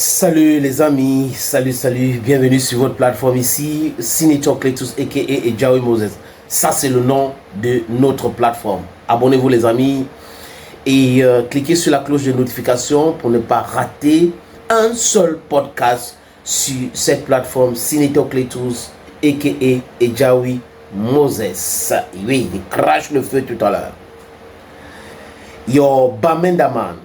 Salut les amis, salut, bienvenue sur votre plateforme ici, Signature Cletus aka Ejawi Moses. Ça c'est le nom de notre plateforme. Abonnez-vous les amis et cliquez sur la cloche de notification pour ne pas rater un seul podcast sur cette plateforme Signature Cletus aka Ejawi Moses. Oui, il crache le feu tout à l'heure. Yo Bamendaman,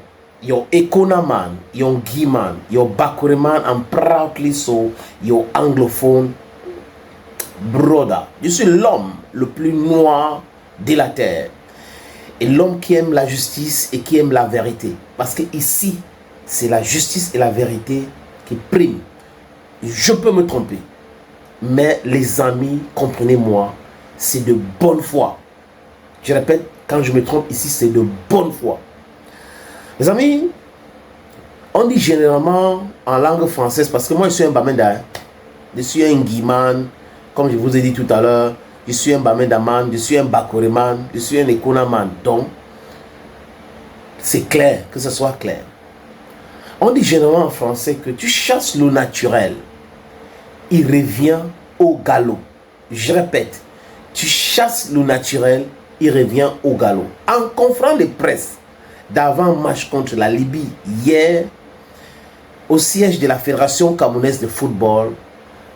yo Ekonaman, yo Giman, yo Bakureman, I'm proudly so, yo anglophone brother. Je suis l'homme le plus noir de la terre. Et l'homme qui aime la justice et qui aime la vérité. Parce que ici, c'est la justice et la vérité qui priment. Je peux me tromper. Mais les amis, comprenez-moi, c'est de bonne foi. Je répète, quand je me trompe ici, c'est de bonne foi. Les amis, on dit généralement en langue française, parce que moi je suis un Bamenda, je suis un Guiman, comme je vous ai dit tout à l'heure, je suis un Bamendaman, je suis un Bakoreman, je suis un Ekonaman. Donc, c'est clair, que ce soit clair. On dit généralement en français que tu chasses le naturel, il revient au galop. Je répète, tu chasses le naturel, il revient au galop. En conférence de presse d'avant-match contre la Libye hier, au siège de la Fédération camerounaise de football,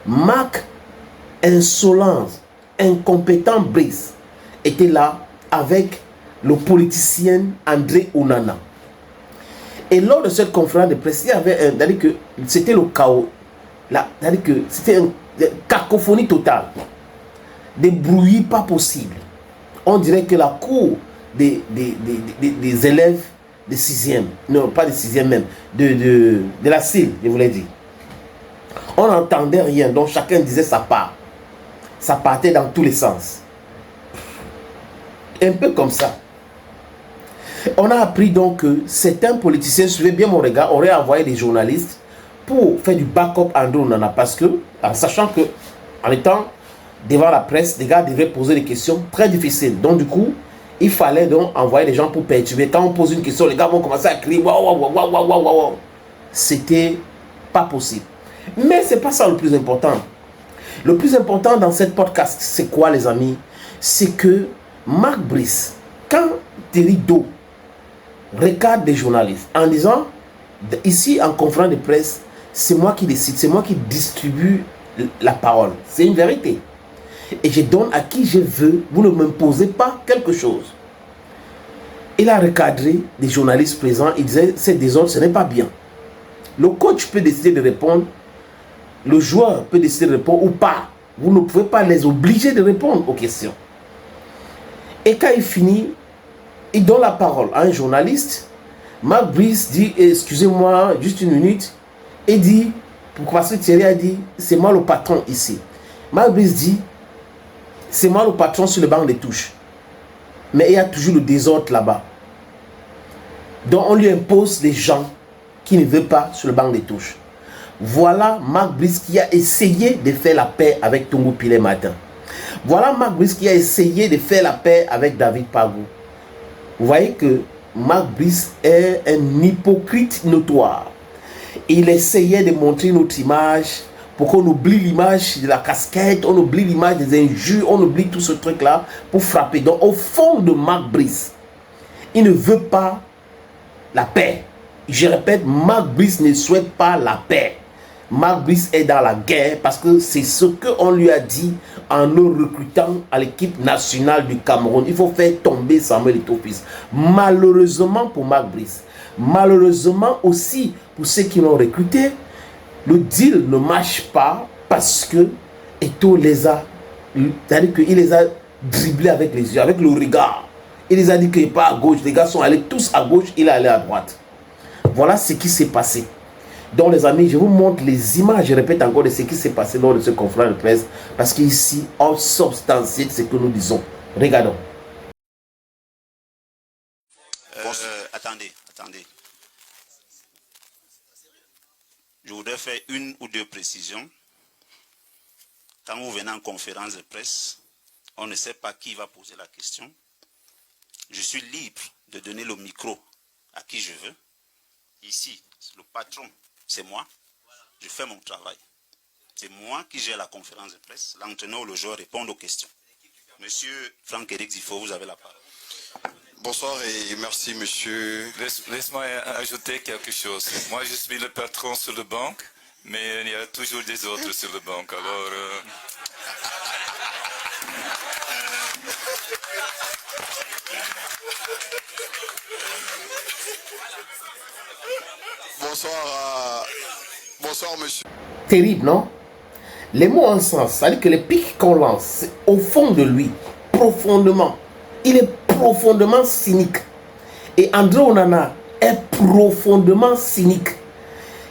Marc Insolence, incompétent Brice, était là avec le politicien André Onana. Et lors de cette conférence de presse, il y avait c'est-à-dire que c'était le chaos, c'est-à-dire que c'était une cacophonie totale, des bruits pas possibles. On dirait que la cour des élèves de 6e, non pas de 6e même, de la CIL, je vous l'ai dit. On n'entendait rien, donc chacun disait sa part. Ça partait dans tous les sens. Un peu comme ça. On a appris donc que certains politiciens, suivez bien mon regard, auraient envoyé des journalistes pour faire du backup André Onana, parce que, en sachant que, en étant devant la presse, les gars devaient poser des questions très difficiles. Donc du coup, il fallait donc envoyer des gens pour perturber. Quand on pose une question, les gars vont commencer à crier waouh. C'était pas possible. Mais c'est pas ça le plus important. Le plus important dans cette podcast, c'est quoi les amis? C'est que Marc Brice, quand Thierry Do regarde des journalistes en disant, ici en conférence de presse, c'est moi qui décide, c'est moi qui distribue la parole. C'est une vérité. Et je donne à qui je veux, vous ne m'imposez pas quelque chose. Il a recadré des journalistes présents, il disait, c'est désordre, ce n'est pas bien. Le coach peut décider de répondre, le joueur peut décider de répondre ou pas. Vous ne pouvez pas les obliger de répondre aux questions. Et quand il finit, il donne la parole à un journaliste. Marc Brice dit, excusez-moi, juste une minute. Et dit, parce que Thierry a dit, c'est moi le patron ici. Marc Brice dit, c'est moi le patron sur le banc des touches. Mais il y a toujours le désordre là-bas. Donc on lui impose les gens qui ne veulent pas sur le banc des touches. Voilà Marc Brice qui a essayé de faire la paix avec Tongo Pile Matin. Voilà Marc Brice qui a essayé de faire la paix avec David Pagou. Vous voyez que Marc Brice est un hypocrite notoire. Il essayait de montrer notre image pour qu'on oublie l'image de la casquette, on oublie l'image des injures, on oublie tout ce truc-là pour frapper. Donc au fond de Marc Brice, il ne veut pas la paix. Je répète, Marc Brice ne souhaite pas la paix. Marc Brice est dans la guerre parce que c'est ce qu'on lui a dit en le recrutant à l'équipe nationale du Cameroun. Il faut faire tomber Samuel Eto'o-Fils. Malheureusement pour Marc Brice, malheureusement aussi pour ceux qui l'ont recruté, le deal ne marche pas parce que Eto'o les a, c'est-à-dire qu'il les a dribblés avec les yeux, avec le regard. Il les a dit qu'il n'est pas à gauche. Les gars sont allés tous à gauche, il est allé à droite. Voilà ce qui s'est passé. Donc les amis, je vous montre les images, je répète encore, de ce qui s'est passé lors de ce conférence de presse, parce qu'ici, on substantie ce que nous disons. Regardons. Attendez. Je voudrais faire une ou deux précisions. Quand vous venez en conférence de presse, on ne sait pas qui va poser la question. Je suis libre de donner le micro à qui je veux. Ici, le patron c'est moi. Je fais mon travail. C'est moi qui gère la conférence de presse. L'entraîneur ou le joueur répond aux questions. Monsieur Franck-Éric Zifo, vous avez la parole. Bonsoir et merci monsieur. Laisse-moi ajouter quelque chose. Moi je suis le patron sur le banc, mais il y a toujours des autres sur le banc. Alors... Bonsoir monsieur. Terrible, non? Les mots ont un sens. C'est-à-dire que les pics qu'on lance, c'est au fond de lui, profondément. Il est profondément cynique. Et André Onana est profondément cynique.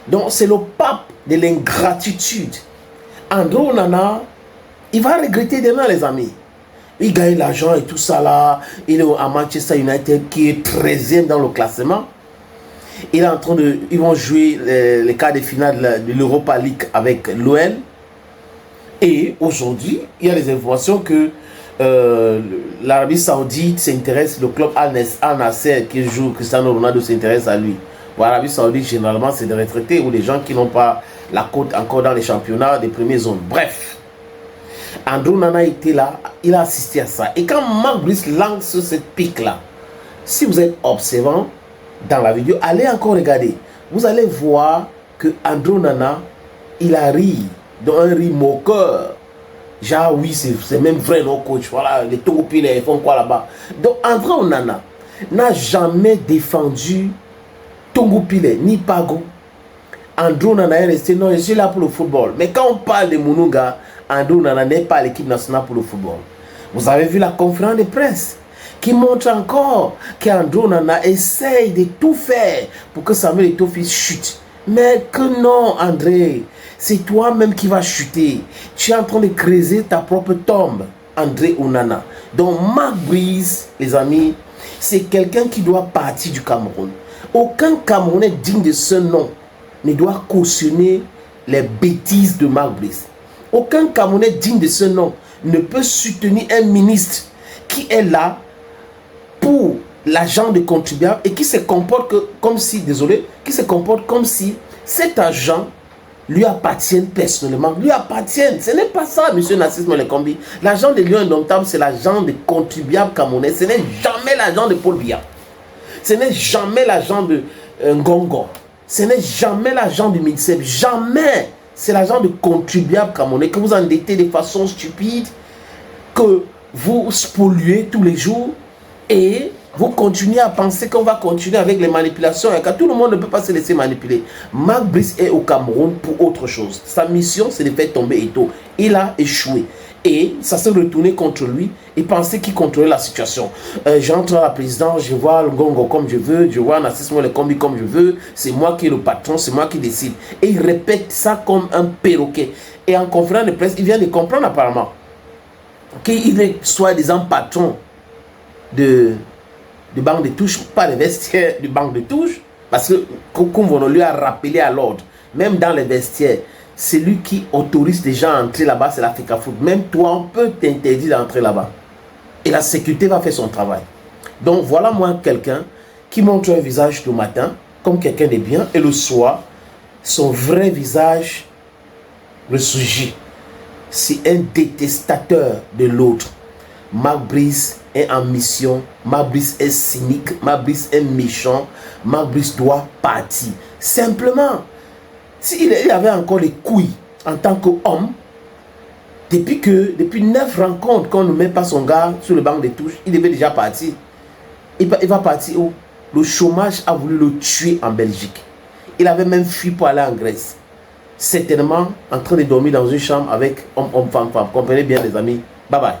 Donc c'est le pape de l'ingratitude. André Onana, il va regretter demain, les amis. Il gagne l'argent et tout ça là. Il est à Manchester United qui est 13e dans le classement. Il est en train de... Ils vont jouer les quarts de finale de l'Europa League avec l'OL. Et aujourd'hui, il y a des informations que l'Arabie Saoudite s'intéresse, le club Al-Nassr qui joue Cristiano Ronaldo s'intéresse à lui. L'Arabie Saoudite, généralement, c'est des retraités ou des gens qui n'ont pas la cote encore dans les championnats des premières zones. Bref, André Onana était là, il a assisté à ça. Et quand Marc Brice lance cette pique-là, si vous êtes observant dans la vidéo, allez encore regarder. Vous allez voir que André Onana, il a ri, dans un riz moqueur. Genre, oui, c'est même vrai, non, coach. Voilà, les Togopis, ils font quoi là-bas? Donc, André Onana n'a jamais défendu Tongopile ni Pago. André Onana est resté, non, je suis là pour le football. Mais quand on parle de Mounouga, André Onana n'est pas à l'équipe nationale pour le football. Vous avez vu la conférence de presse qui montre encore qu'André Onana essaye de tout faire pour que Samuel Eto'o chute. Mais que non, André, c'est toi-même qui vas chuter. Tu es en train de creuser ta propre tombe, André Onana. Donc, Marc Brice, les amis, c'est quelqu'un qui doit partir du Cameroun. Aucun Camerounais digne de ce nom ne doit cautionner les bêtises de Marc Brice. Aucun Camerounais digne de ce nom ne peut soutenir un ministre qui est là pour l'argent des contribuables et qui se comporte comme si, désolé, qui se comporte comme si cet argent lui appartient personnellement, lui appartient. Ce n'est pas ça, monsieur Narcisse Molekombi. L'argent des Lions Indomptables, c'est l'argent des contribuables camerounais. Ce n'est jamais l'argent de Paul Biya. Ce n'est jamais l'argent de Ngongo. Ce n'est jamais l'argent du Midseb. Jamais. C'est l'argent de contribuables camerounais que vous endettez de façon stupide, que vous spoliez tous les jours et vous continuez à penser qu'on va continuer avec les manipulations et que tout le monde ne peut pas se laisser manipuler. Marc Brice est au Cameroun pour autre chose. Sa mission, c'est de faire tomber Eto'o. Il a échoué. Et ça s'est retourné contre lui. Il pensait qu'il contrôlait la situation. J'entre à la présidence, je vois le Ngongo comme je veux, je vois Narcisse Molekombi comme je veux. C'est moi qui est le patron, c'est moi qui décide. Et il répète ça comme un perroquet. Et en conférence de presse, il vient de comprendre apparemment qu'il est soi-disant patron du banc de touche, pas le vestiaire du banc de touche, parce que comme on lui a rappelé à l'ordre, même dans les vestiaires, c'est lui qui autorise les gens à entrer là-bas, c'est l'Africa Foot. Même toi, on peut t'interdire d'entrer là-bas. Et la sécurité va faire son travail. Donc voilà moi quelqu'un qui montre un visage le matin, comme quelqu'un de bien, et le soir, son vrai visage ressurgit. C'est un détestateur de l'autre. Marc Brice est en mission, Marc Brice est cynique, Marc Brice est méchant, Marc Brice doit partir. Simplement, s'il avait encore les couilles en tant qu'homme, depuis 9 rencontres qu'on ne met pas son gars sur le banc de touche, il devait déjà partir. Il va partir où? Le chômage a voulu le tuer en Belgique. Il avait même fui pour aller en Grèce. Certainement en train de dormir dans une chambre avec homme, femme. Comprenez bien les amis. Bye bye.